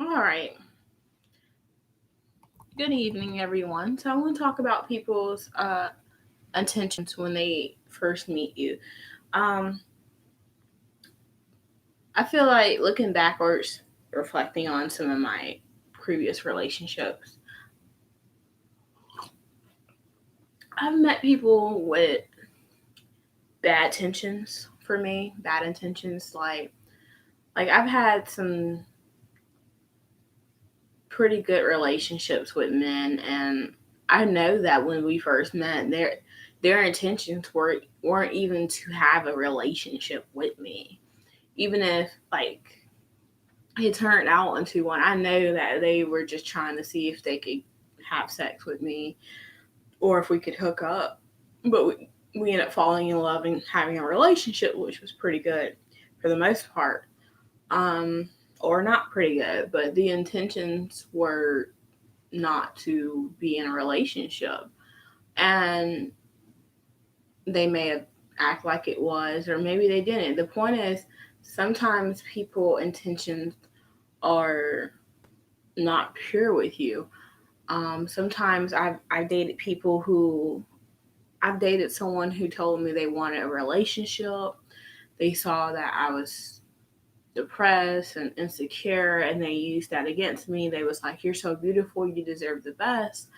All right. Good evening, everyone. So I want to talk about people's intentions when they first meet you. Um, I feel like looking backwards, reflecting on some of my previous relationships, I've met people with bad intentions for me. Bad intentions, like I've had some pretty good relationships with men, and I know that when we first met, their intentions weren't even to have a relationship with me. Even if like it turned out into one, I know that they were just trying to see if they could have sex with me or if we could hook up. But we ended up falling in love and having a relationship, which was pretty good for the most part. Um, or not pretty good, but the intentions were not to be in a relationship. And they may have act like it was, or maybe they didn't. The point is, sometimes people intentions are not pure with you. Sometimes I've dated people who I've dated someone who told me they wanted a relationship. They saw that I was depressed and insecure, and they used that against me. They was like, "You're so beautiful, you deserve the best,"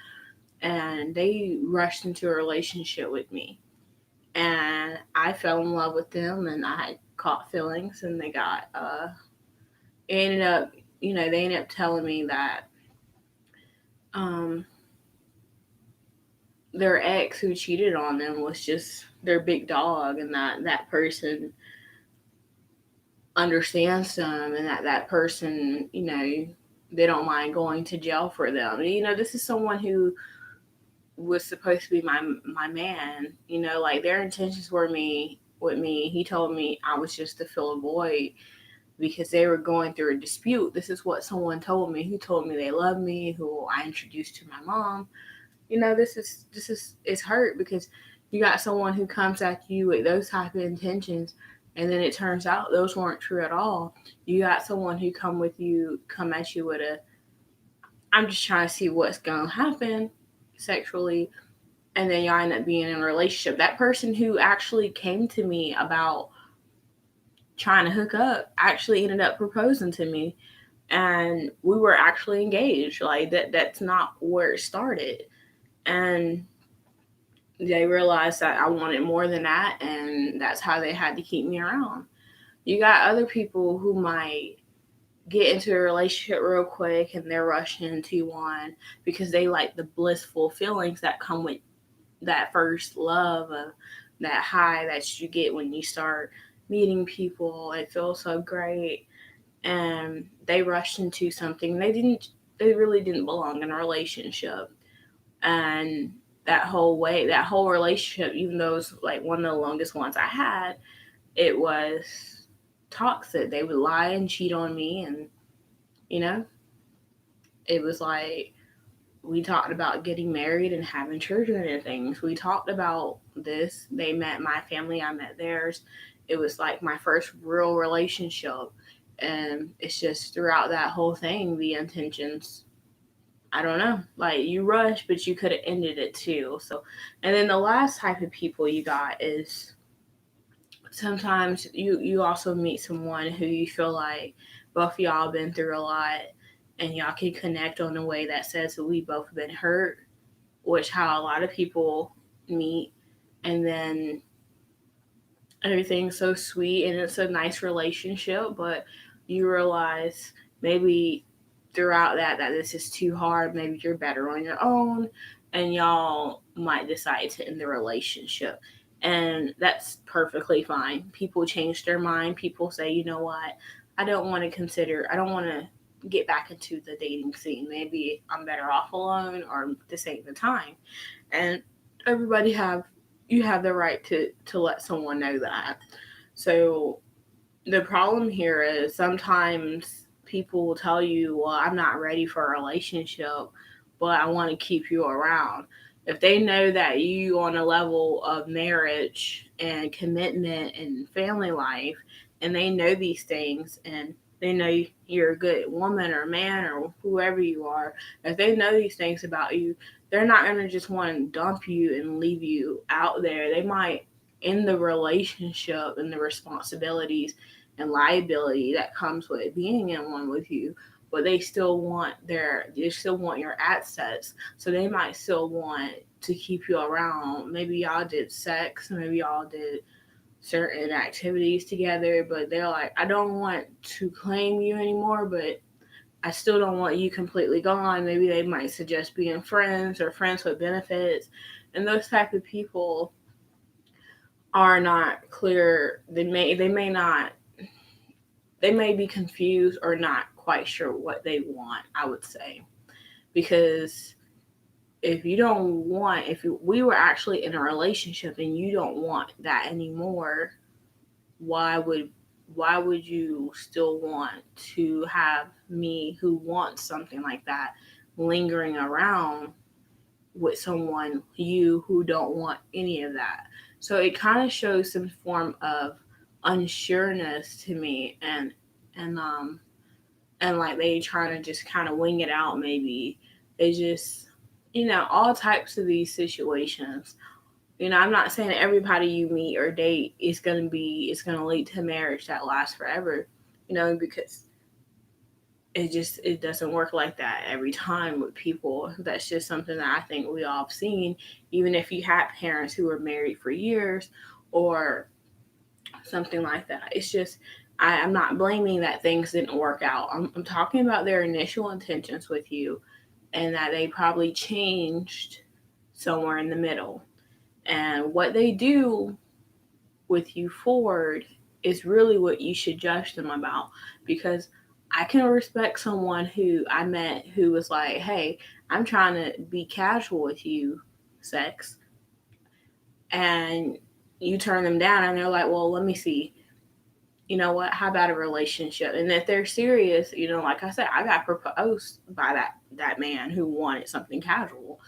and they rushed into a relationship with me. And I fell in love with them, and I caught feelings, and they got ended up, they ended up telling me that um their ex who cheated on them was just their big dog, and that person understands them, and that person, they don't mind going to jail for them. This is someone who was supposed to be my man. Like their intentions were me with me. He told me I was just to fill a void because they were going through a dispute. This is what someone told me, who told me they love me, who I introduced to my mom. This is it's hurt because you got someone who comes at you with those type of intentions, and then it turns out those weren't true at all. You got someone who come at you with a, I'm just trying to see what's gonna happen sexually, and then y'all end up being in a relationship. That person who actually came to me about trying to hook up actually ended up proposing to me, and we were actually engaged. Like that's not where it started. And they realized that I wanted more than that, and that's how they had to keep me around. You got other people who might get into a relationship real quick and they're rushing into one because they like the blissful feelings that come with that first love of that high that you get when you start meeting people. It feels so great, and they rushed into something they really didn't belong in a relationship. And that whole relationship, even though it was like one of the longest ones I had, it was toxic. They would lie and cheat on me, and you know, it was like we talked about getting married and having children and things. We talked about this. They met my family, I met theirs. It was like my first real relationship. And it's just throughout that whole thing, the intentions, I don't know. Like you rush, but you could have ended it too. So, and then the last type of people you got is sometimes you also meet someone who you feel like both y'all been through a lot, and y'all can connect on a way that says that we both been hurt, which how a lot of people meet, and then everything's so sweet and it's a nice relationship, but you realize maybe throughout that this is too hard. Maybe you're better on your own, and y'all might decide to end the relationship. And that's perfectly fine. People change their mind. People say, you know what, I don't want to get back into the dating scene. Maybe I'm better off alone, or this ain't the time. And everybody have you have the right to let someone know that. So the problem here is sometimes people will tell you, well, I'm not ready for a relationship, but I want to keep you around. If they know that you on a level of marriage and commitment and family life, and they know these things, and they know you're a good woman or man or whoever you are, if they know these things about you, they're not going to just want to dump you and leave you out there. They might end the relationship and the responsibilities and liability that comes with being in one with you, but they still want your assets. So they might still want to keep you around. Maybe y'all did sex, maybe y'all did certain activities together, but they're like, I don't want to claim you anymore, but I still don't want you completely gone. Maybe they might suggest being friends or friends with benefits. And those type of people are not clear. They may be confused or not quite sure what they want, I would say. Because we were actually in a relationship and you don't want that anymore, why would you still want to have me who wants something like that lingering around with someone you who don't want any of that? So it kind of shows some form of unsureness to me, and and like they trying to just kind of wing it out. Maybe they just, all types of these situations. I'm not saying everybody you meet or date is gonna lead to marriage that lasts forever, because it doesn't work like that every time with people. That's just something that I think we all have seen, even if you had parents who were married for years or something like that. It's just I'm not blaming that things didn't work out. I'm talking about their initial intentions with you, and that they probably changed somewhere in the middle. And what they do with you forward is really what you should judge them about. Because I can respect someone who I met who was like, hey, I'm trying to be casual with you, sex. And you turn them down and they're like, well, let me see. You know what? How about a relationship? And if they're serious, like I said, I got proposed by that man who wanted something casual.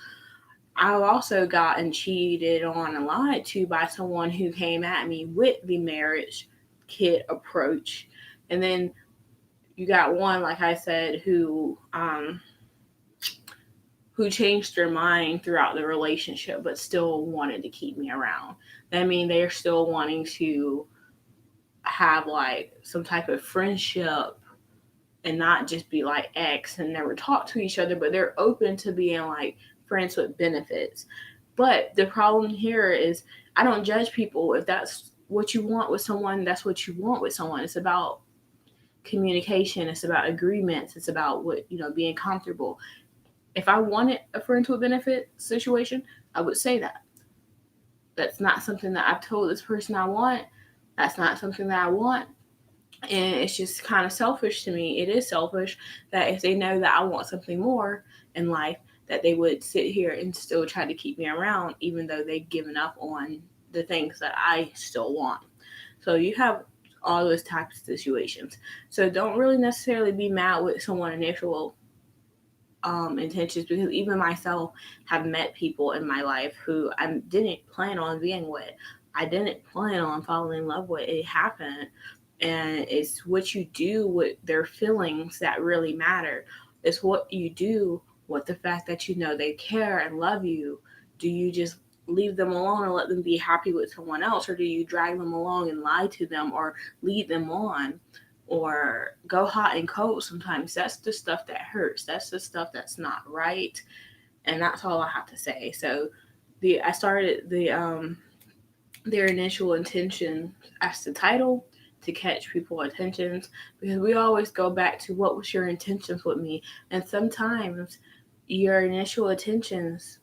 I've also gotten cheated on and lied to by someone who came at me with the marriage kit approach. And then you got one, like I said, who changed their mind throughout the relationship but still wanted to keep me around. That means they're still wanting to have like some type of friendship and not just be like ex and never talk to each other, but they're open to being like friends with benefits. But the problem here is I don't judge people. If that's what you want with someone, that's what you want with someone. It's about communication, it's about agreements, it's about being comfortable. If I wanted a friends with benefit situation, I would say that. That's not something that I've told this person I want. That's not something that I want. And it's just kind of selfish to me. It is selfish that if they know that I want something more in life, that they would sit here and still try to keep me around, even though they've given up on the things that I still want. So you have all those types of situations. So don't really necessarily be mad with someone's initial intentions, because even myself have met people in my life who I didn't plan on being with. I didn't plan on falling in love with. It happened. And it's what you do with their feelings that really matter. It's what you do with the fact that they care and love you. Do you just leave them alone and let them be happy with someone else, or do you drag them along and lie to them or lead them on or go hot and cold? Sometimes that's the stuff that hurts. That's the stuff that's not right. And that's all I have to say. So I started their initial intention as the title to catch people's attentions, because we always go back to what was your intentions with me. And sometimes your initial intentions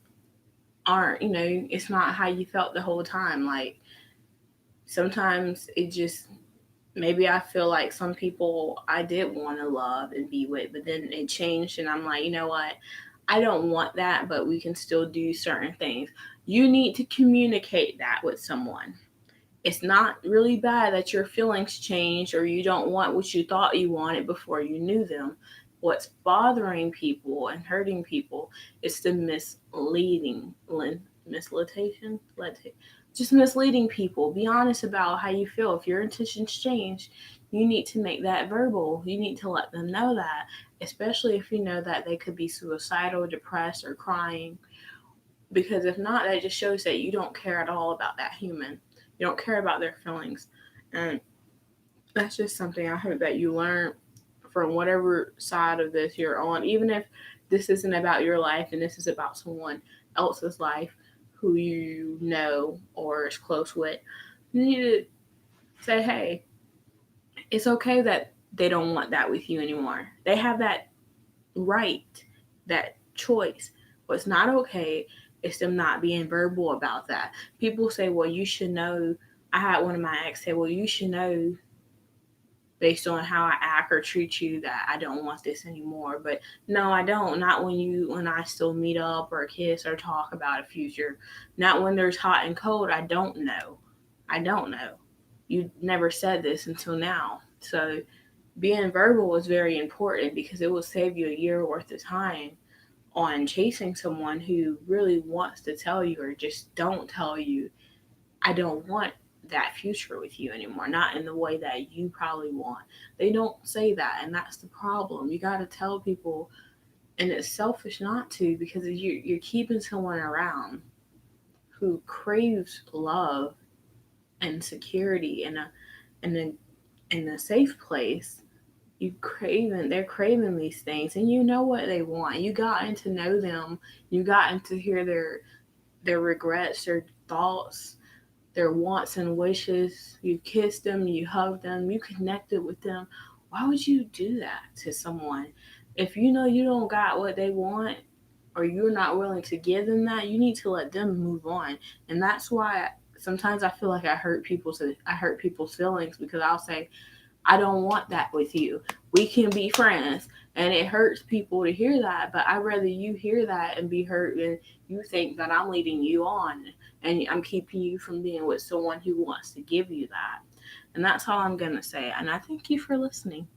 aren't, it's not how you felt the whole time. Like sometimes it just, maybe I feel like some people I did want to love and be with, but then it changed and I'm like, you know what? I don't want that, but we can still do certain things. You need to communicate that with someone. It's not really bad that your feelings changed or you don't want what you thought you wanted before you knew them. What's bothering people and hurting people is the just misleading people. Be honest about how you feel. If your intentions change, You need to make that verbal. You need to let them know that, especially if you know that they could be suicidal, depressed, or crying. Because if not, that just shows that you don't care at all about that human. You don't care about their feelings. And that's just something I hope that you learn from whatever side of this you're on. Even if this isn't about your life and this is about someone else's life who you know or is close with, you need to say, hey, it's okay that they don't want that with you anymore. They have that right, that choice. What's not okay is them not being verbal about that. People say, well, you should know. I had one of my ex say, well, you should know based on how I act or treat you that I don't want this anymore. But no, I don't. Not when I still meet up or kiss or talk about a future. Not when there's hot and cold. I don't know. I don't know. You never said this until now. So being verbal is very important because it will save you a year worth of time on chasing someone who really wants to tell you or just don't tell you, I don't want that future with you anymore, not in the way that you probably want. They don't say that, and that's the problem. You got to tell people, and it's selfish not to because you're keeping someone around who craves love and security in a safe place. They're craving these things, and you know what they want. You gotten to know them. You gotten to hear their regrets, their thoughts, their wants and wishes. You kissed them, you hugged them, you connected with them. Why would you do that to someone? If you know you don't got what they want or you're not willing to give them that, you need to let them move on. And that's why sometimes I feel like I hurt people's feelings because I'll say, I don't want that with you. We can be friends. And it hurts people to hear that, but I'd rather you hear that and be hurt than you think that I'm leading you on and I'm keeping you from being with someone who wants to give you that. And that's all I'm going to say. And I thank you for listening.